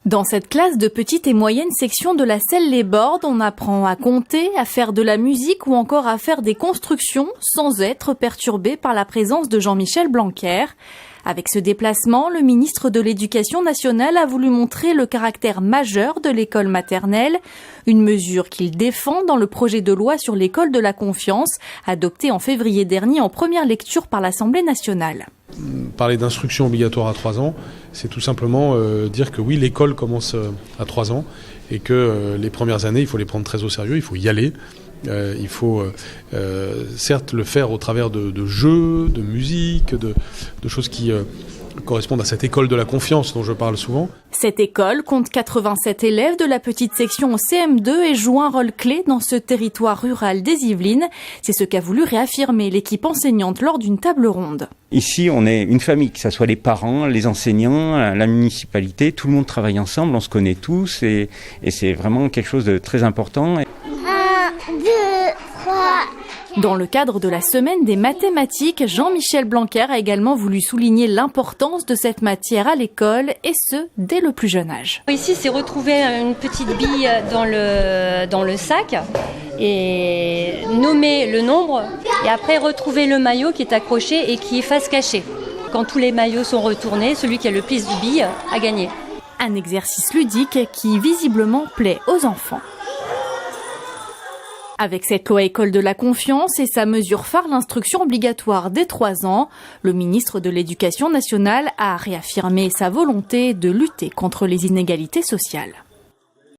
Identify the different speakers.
Speaker 1: Dans cette classe de petite et moyenne section de la Selle-les-Bordes, on apprend à compter, à faire de la musique ou encore à faire des constructions sans être perturbé par la présence de Jean-Michel Blanquer. Avec ce déplacement, le ministre de l'Éducation nationale a voulu montrer le caractère majeur de l'école maternelle, une mesure qu'il défend dans le projet de loi sur l'école de la confiance, adopté en février dernier en première lecture par l'Assemblée nationale.
Speaker 2: Parler d'instruction obligatoire à 3 ans, c'est tout simplement dire que oui, l'école commence à 3 ans et que les premières années, il faut les prendre très au sérieux, il faut y aller. Il faut certes le faire au travers de jeux, de musique, de choses qui correspondent à cette école de la confiance dont je parle souvent.
Speaker 1: Cette école compte 87 élèves de la petite section au CM2 et joue un rôle clé dans ce territoire rural des Yvelines. C'est ce qu'a voulu réaffirmer l'équipe enseignante lors d'une table ronde.
Speaker 3: Ici, on est une famille, que ce soit les parents, les enseignants, la municipalité, tout le monde travaille ensemble, on se connaît tous et c'est vraiment quelque chose de très important.
Speaker 4: 1, 2, 3.
Speaker 1: Dans le cadre de la semaine des mathématiques, Jean-Michel Blanquer a également voulu souligner l'importance de cette matière à l'école, et ce, dès le plus jeune âge.
Speaker 5: Ici, c'est retrouver une petite bille dans le sac et nommer le nombre, et après retrouver le maillot qui est accroché et qui est face cachée. Quand tous les maillots sont retournés, celui qui a le plus de billes a gagné.
Speaker 1: Un exercice ludique qui visiblement plaît aux enfants. Avec cette loi École de la confiance et sa mesure phare, l'instruction obligatoire dès 3 ans, le ministre de l'Éducation nationale a réaffirmé sa volonté de lutter contre les inégalités sociales.